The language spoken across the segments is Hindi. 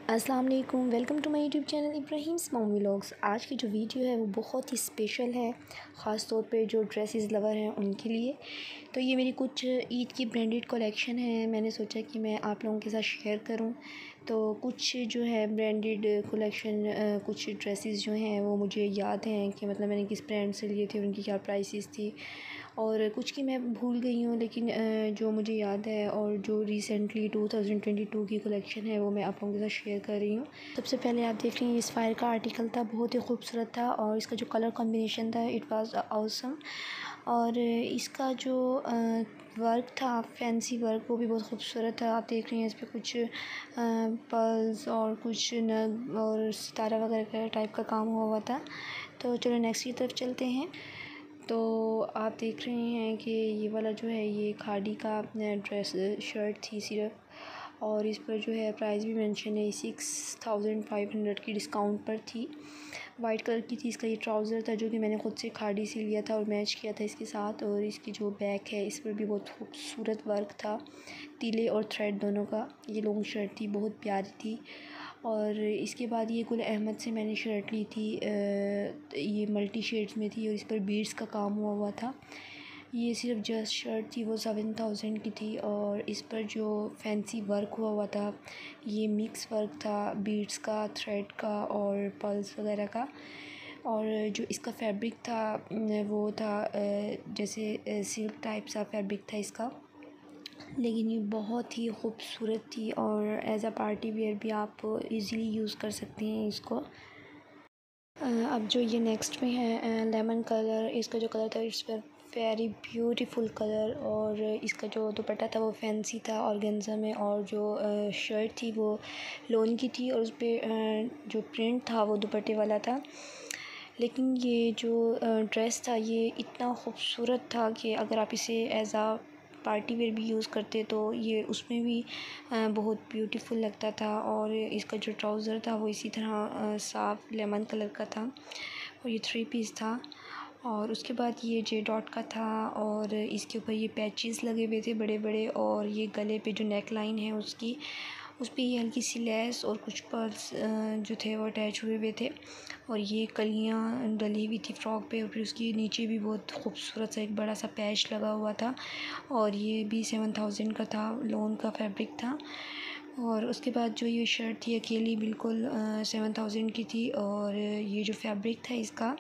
अस्सलाम वालेकुम, welcome to my YouTube channel Ibrahim's mom vlogs. आज की जो वीडियो है वो बहुत ही स्पेशल है, ख़ास तौर पे जो ड्रेसेस लवर हैं उनके लिए। तो ये मेरी कुछ ईद की ब्रांडेड कलेक्शन है, मैंने सोचा कि मैं आप लोगों के साथ शेयर करूं। तो कुछ जो है ब्रांडेड कलेक्शन, कुछ ड्रेसेस जो हैं वो मुझे याद हैं कि मतलब मैंने किस ब्रांड से लिए थे, उनकी क्या प्राइसेस थी, और कुछ की मैं भूल गई हूँ, लेकिन जो मुझे याद है और जो रिसेंटली 2022 की कलेक्शन है वो मैं आप लोगों के साथ शेयर कर रही हूँ। सबसे पहले आप देख रही हैं इस फायर का आर्टिकल था, बहुत ही खूबसूरत था और इसका जो कलर कॉम्बिनेशन था इट वाज ऑसम। और इसका जो वर्क था, फैंसी वर्क, वो भी बहुत खूबसूरत था। आप देख रही हैं इस पर कुछ पर्ल्स और कुछ नग और सितारा वगैरह का टाइप का काम हुआ था। तो चलो नेक्स्ट की तरफ चलते हैं। तो आप देख रहे हैं कि ये वाला जो है ये खादी का ड्रेस शर्ट थी सिर्फ, और इस पर जो है प्राइस भी मेंशन है, 6500 की डिस्काउंट पर थी। वाइट कलर की थी। इसका ये ट्राउज़र था जो कि मैंने ख़ुद से खादी से लिया था और मैच किया था इसके साथ। और इसकी जो बैक है इस पर भी बहुत खूबसूरत वर्क था, तीले और थ्रेड दोनों का। ये लॉन्ग शर्ट थी, बहुत प्यारी थी। और इसके बाद ये गुल अहमद से मैंने शर्ट ली थी, ये मल्टी शेड्स में थी और इस पर बीड्स का काम हुआ था। ये सिर्फ जस्ट शर्ट थी, वो 7000 की थी और इस पर जो फैंसी वर्क हुआ था ये मिक्स वर्क था, बीड्स का, थ्रेड का और पर्ल्स वगैरह का। और जो इसका फैब्रिक था वो था जैसे सिल्क टाइप सा फैब्रिक था इसका, लेकिन ये बहुत ही खूबसूरत थी और एज़ अ पार्टी वेयर भी आप इजीली यूज़ कर सकते हैं इसको। अब जो ये नेक्स्ट में है लेमन कलर, इसका जो कलर था इट्स वेरी ब्यूटीफुल कलर। और इसका जो दुपट्टा था वो फैंसी था ऑर्गेन्जा में, और जो शर्ट थी वो लोन की थी और उस पर जो प्रिंट था वो दुपट्टे वाला था। लेकिन ये जो ड्रेस था ये इतना खूबसूरत था कि अगर आप इसे एज़ आ पार्टी वेयर भी यूज़ करते तो ये उसमें भी बहुत ब्यूटीफुल लगता था। और इसका जो ट्राउज़र था वो इसी तरह साफ लेमन कलर का था और ये 3 पीस था। और उसके बाद ये जे डॉट का था और इसके ऊपर ये पैचेस लगे हुए थे बड़े बड़े, और ये गले पे जो नेक लाइन है उसकी, उस पर ये हल्की सी लेस और कुछ पर्ल्स जो थे वो अटैच हुए थे। और ये कलियाँ डली हुई थी फ्रॉक पे, और फिर उसकी नीचे भी बहुत खूबसूरत सा एक बड़ा सा पैच लगा हुआ था। और ये भी 7000 का था, लोन का फैब्रिक था। और उसके बाद जो ये शर्ट थी अकेली बिल्कुल 7000 की थी। और ये जो फैब्रिक था इसका,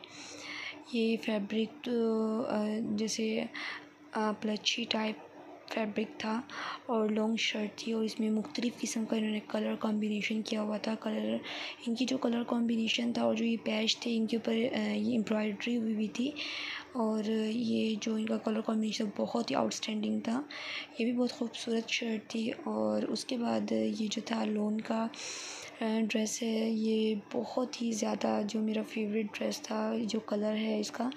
ये फैब्रिक तो जैसे प्लची टाइप फैब्रिक था और लॉन्ग शर्ट थी, और इसमें मुख्तलिफ़ किस्म का इन्होंने कलर कॉम्बिनेशन किया हुआ था। कलर, इनकी जो कलर कॉम्बिनेशन था और जो ये पैच थे इनके ऊपर ये एम्ब्रॉयडरी हुई थी। और ये जो इनका कलर कॉम्बिनेशन बहुत ही आउटस्टैंडिंग था। ये भी बहुत खूबसूरत शर्ट थी। और उसके बाद ये जो था लोन का ड्रेस है, ये बहुत ही ज़्यादा जो मेरा फेवरेट ड्रेस था, जो कलर है इसका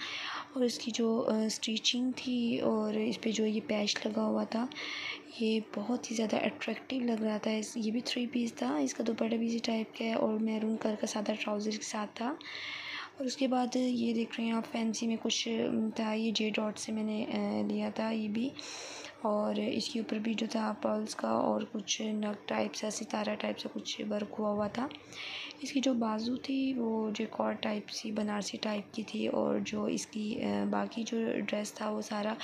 और इसकी जो स्टिचिंग थी और इस पे जो ये पैच लगा हुआ था, ये बहुत ही ज़्यादा अट्रैक्टिव लग रहा था। ये भी 3 पीस था। इसका दुपट्टा भी इसी टाइप का है और मैरून कलर का सादा ट्राउज़र के साथ था। और उसके बाद ये देख रहे हैं आप फैंसी में कुछ था, ये जे डॉट से मैंने लिया था ये भी। और इसके ऊपर भी जो था पर्ल्स का और कुछ नग टाइप सा, सितारा टाइप सा कुछ वर्क हुआ था। इसकी जो बाजू थी वो जो कॉर्ड टाइप सी बनारसी टाइप की थी, और जो इसकी बाकी जो ड्रेस था वो सारा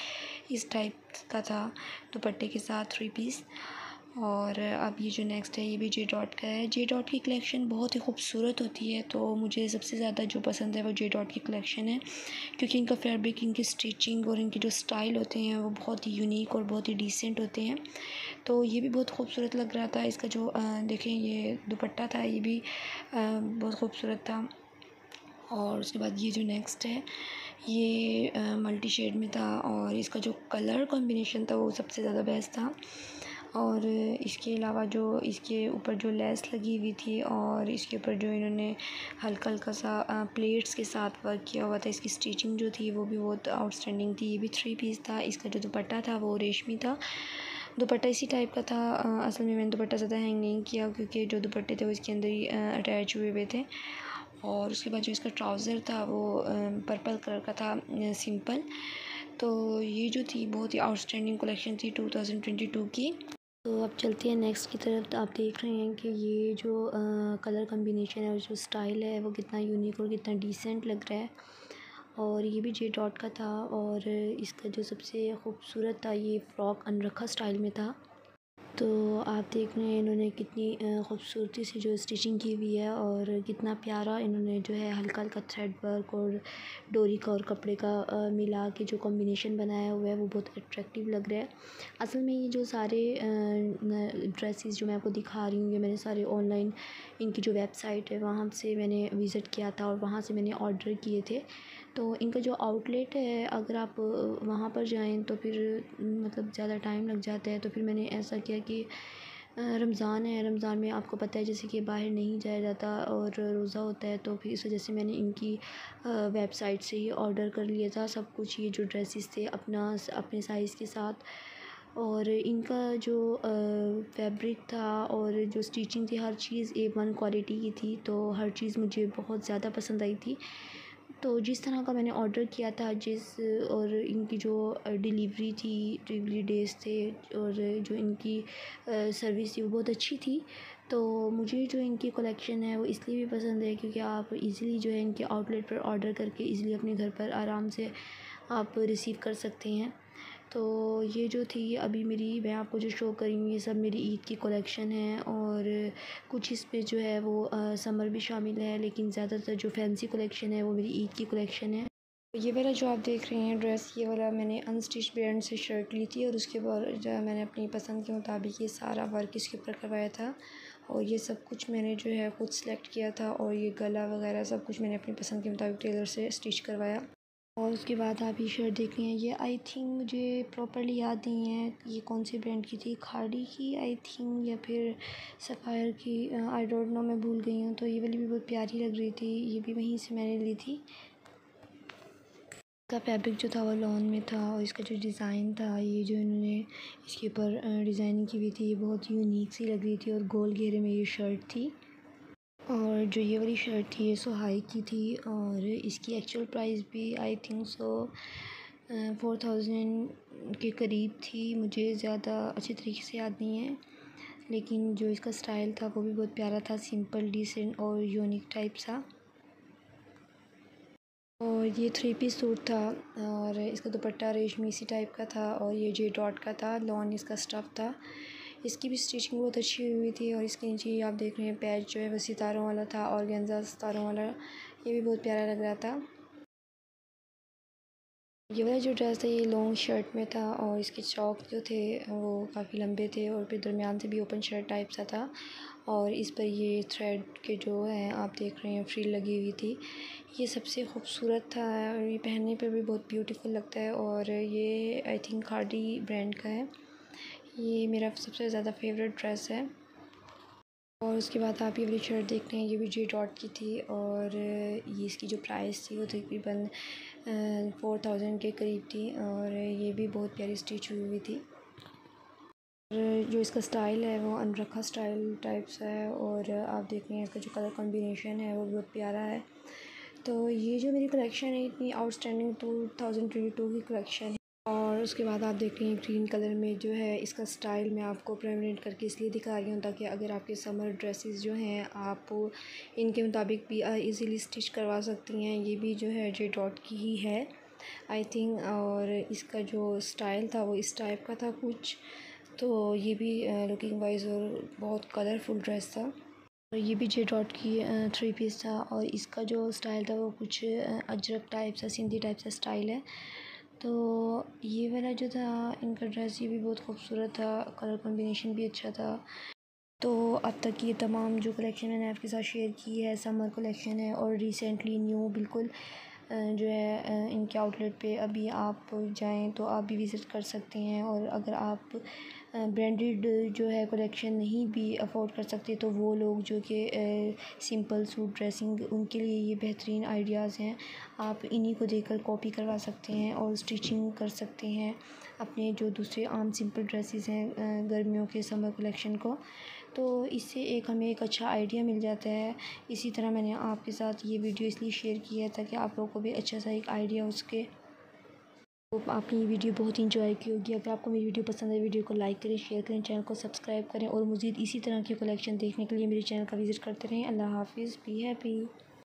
इस टाइप का था दुपट्टे के साथ 3 पीस। और अब ये जो नेक्स्ट है ये भी जे डॉट का है। जे डॉट की कलेक्शन बहुत ही खूबसूरत होती है, तो मुझे सबसे ज़्यादा जो पसंद है वो जे डॉट की कलेक्शन है, क्योंकि इनका फैब्रिक, इनकी स्टिचिंग और इनके जो स्टाइल होते हैं वो बहुत ही यूनिक और बहुत ही डिसेंट होते हैं। तो ये भी बहुत खूबसूरत लग रहा था। इसका जो देखें ये दुपट्टा था ये भी बहुत खूबसूरत था। और उसके बाद ये जो नेक्स्ट है ये मल्टी शेड में था और इसका जो कलर कॉम्बिनेशन था वो सबसे ज़्यादा बेस्ट था। और इसके अलावा जो इसके ऊपर जो लेस लगी हुई थी और इसके ऊपर जो इन्होंने हल्का हल्का सा प्लेट्स के साथ वर्क किया हुआ था, इसकी स्टिचिंग जो थी वो भी बहुत आउटस्टैंडिंग थी। ये भी 3 पीस था। इसका जो दुपट्टा था वो रेशमी था, दुपट्टा इसी टाइप का था। असल में मैंने दुपट्टा ज़्यादा हैंग नहीं किया क्योंकि जो दुपट्टे थे वो इसके अंदर ही अटैच हुए थे। और उसके बाद जो इसका ट्राउज़र था वो पर्पल कलर का था, सिंपल। तो ये जो थी बहुत ही आउटस्टैंडिंग कलेक्शन थी 2022 की। तो अब चलते हैं नेक्स्ट की तरफ। तो आप देख रहे हैं कि ये जो कलर कॉम्बिनेशन है और जो स्टाइल है वो कितना यूनिक और कितना डिसेंट लग रहा है। और ये भी जे डॉट का था और इसका जो सबसे खूबसूरत था ये फ्रॉक अनरखा स्टाइल में था। तो आप देख रहे हैं इन्होंने कितनी खूबसूरती से जो स्टिचिंग की हुई है और कितना प्यारा इन्होंने जो है हल्का हल्का थ्रेड वर्क और डोरी का और कपड़े का मिला के जो कॉम्बिनेशन बनाया हुआ है वो बहुत अट्रैक्टिव लग रहा है। असल में ये जो सारे ड्रेसेस जो मैं आपको दिखा रही हूँ ये मैंने सारे ऑनलाइन इनकी जो वेबसाइट है वहाँ से मैंने विज़िट किया था और वहाँ से मैंने ऑर्डर किए थे। तो इनका जो आउटलेट है अगर आप वहाँ पर जाएं तो फिर मतलब ज़्यादा टाइम लग जाता है। तो फिर मैंने ऐसा किया कि रमज़ान है, रमज़ान में आपको पता है जैसे कि बाहर नहीं जाया जाता और रोज़ा होता है, तो फिर इस वजह से मैंने इनकी वेबसाइट से ही ऑर्डर कर लिया था सब कुछ। ये जो ड्रेसेस थे अपने साइज़ के साथ। और इनका जो फैब्रिक था और जो स्टिचिंग थी हर चीज़ A1 क्वालिटी की थी। तो हर चीज़ मुझे बहुत ज़्यादा पसंद आई थी। तो जिस तरह का मैंने ऑर्डर किया था और इनकी जो डिलीवरी डेज़ थे और जो इनकी सर्विस थी वो बहुत अच्छी थी। तो मुझे जो इनकी कलेक्शन है वो इसलिए भी पसंद है क्योंकि आप इजीली जो है इनके आउटलेट पर ऑर्डर करके इजीली अपने घर पर आराम से आप रिसीव कर सकते हैं। तो ये जो थी अभी मेरी मैं आपको जो शो कर रही हूँ ये सब मेरी ईद की कलेक्शन है और कुछ इस पे जो है वो समर भी शामिल है, लेकिन ज़्यादातर जो फैंसी कलेक्शन है वो मेरी ईद की कलेक्शन है। ये वाला जो आप देख रहे हैं ड्रेस ये वाला मैंने अनस्टिच ब्रांड से शर्ट ली थी और उसके बाद जो है मैंने अपनी पसंद के मुताबिक ये सारा वर्क इसके ऊपर करवाया था और ये सब कुछ मैंने जो है खुद सेलेक्ट किया था और ये गला वगैरह सब कुछ मैंने अपनी पसंद के मुताबिक टेलर से स्टिच करवाया। और उसके बाद आप ये शर्ट देख रहे हैं ये आई थिंक मुझे प्रॉपर्ली याद नहीं है ये कौन से ब्रांड की थी, खाड़ी की आई थिंक या फिर सफ़ायर की, आई डोंट नो, मैं भूल गई हूँ। तो ये वाली भी बहुत प्यारी लग रही थी, ये भी वहीं से मैंने ली थी। इसका फैब्रिक जो था वो लॉन में था और इसका जो डिज़ाइन था ये जो इन्होंने इसके ऊपर डिज़ाइनिंग की हुई थी ये बहुत यूनिक सी लग रही थी और गोल घेरे में ये शर्ट थी। और जो ये वाली शर्ट थी ये हाई की थी और इसकी एक्चुअल प्राइस भी आई थिंक 4000 के करीब थी। मुझे ज़्यादा अच्छे तरीके से याद नहीं है, लेकिन जो इसका स्टाइल था वो भी बहुत प्यारा था, सिंपल डिसेंट और यूनिक टाइप सा। और ये 3 पीस सूट था और इसका दुपट्टा रेशमी सी टाइप का था और ये जे डॉट का था, लॉन इसका स्टफ़ था। इसकी भी स्टिचिंग बहुत अच्छी हुई थी और इसके नीचे आप देख रहे हैं पैच जो है वो सितारों वाला था और गेंजा सितारों वाला, ये भी बहुत प्यारा लग रहा था। ये वाला जो ड्रेस था ये लॉन्ग शर्ट में था और इसके चौक जो थे वो काफ़ी लंबे थे और फिर दरमियान से भी ओपन शर्ट टाइप सा था और इस पर ये थ्रेड के जो हैं आप देख रहे हैं फ्रिल लगी हुई थी। ये सबसे खूबसूरत था और ये पहनने पे भी बहुत ब्यूटीफुल लगता है और ये आई थिंक खादी ब्रांड का है। ये मेरा सबसे ज़्यादा फेवरेट ड्रेस है। और उसके बाद आप ये वाली शर्ट देख रहे हैं ये भी जे डॉट की थी और ये इसकी जो प्राइस थी वो तकरीबन 4000 के करीब थी और ये भी बहुत प्यारी स्टिच हुई हुई थी। और जो इसका स्टाइल है वो अनरखा स्टाइल टाइप सा है और आप देख रहे हैं इसका जो कलर कॉम्बिनेशन है वो बहुत प्यारा है। तो ये जो मेरी कलेक्शन है इतनी आउटस्टैंडिंग 2022 की कलेक्शन है। और उसके बाद आप देख रहे हैं ग्रीन कलर में जो है इसका स्टाइल मैं आपको प्रेजेंट करके इसलिए दिखा रही हूँ ताकि अगर आपके समर ड्रेसेस जो हैं आप इनके मुताबिक भी इजीली स्टिच करवा सकती हैं। ये भी जो है जे डॉट की ही है आई थिंक और इसका जो स्टाइल था वो इस टाइप का था कुछ। तो ये भी लुकिंग वाइज और बहुत कलरफुल ड्रेस था और ये भी जे डॉट की 3 पीस था और इसका जो स्टाइल था वो कुछ अजरक टाइप सा सिंधी टाइप सा स्टाइल है। तो ये वाला जो था इनका ड्रेस ये भी बहुत खूबसूरत था, कलर कॉम्बिनेशन भी अच्छा था। तो अब तक ये तमाम जो कलेक्शन मैंने आपके साथ शेयर की है समर कलेक्शन है और रिसेंटली न्यू बिल्कुल जो है इनके आउटलेट पे अभी आप जाएं तो आप भी विज़िट कर सकते हैं। और अगर आप ब्रांडेड जो है कलेक्शन नहीं भी अफोर्ड कर सकते तो वो लोग जो कि सिंपल सूट ड्रेसिंग उनके लिए ये बेहतरीन आइडियाज़ हैं। आप इन्हीं को देखकर कॉपी करवा सकते हैं और स्टिचिंग कर सकते हैं अपने जो दूसरे आम सिंपल ड्रेसेस हैं गर्मियों के समर कलेक्शन को। तो इससे हमें एक अच्छा आइडिया मिल जाता है। इसी तरह मैंने आपके साथ ये वीडियो इसलिए शेयर की है ताकि आप लोगों को भी अच्छा सा एक आइडिया हो सके। तो आपने ये वीडियो बहुत ही इंजॉय की होगी। अगर आपको मेरी वीडियो पसंद है, वीडियो को लाइक करें, शेयर करें, चैनल को सब्सक्राइब करें और मज़ीद इसी तरह की कलेक्शन देखने के लिए मेरे चैनल का विज़िट करते रहें। अल्लाह हाफ़िज़, बी हैप्पी।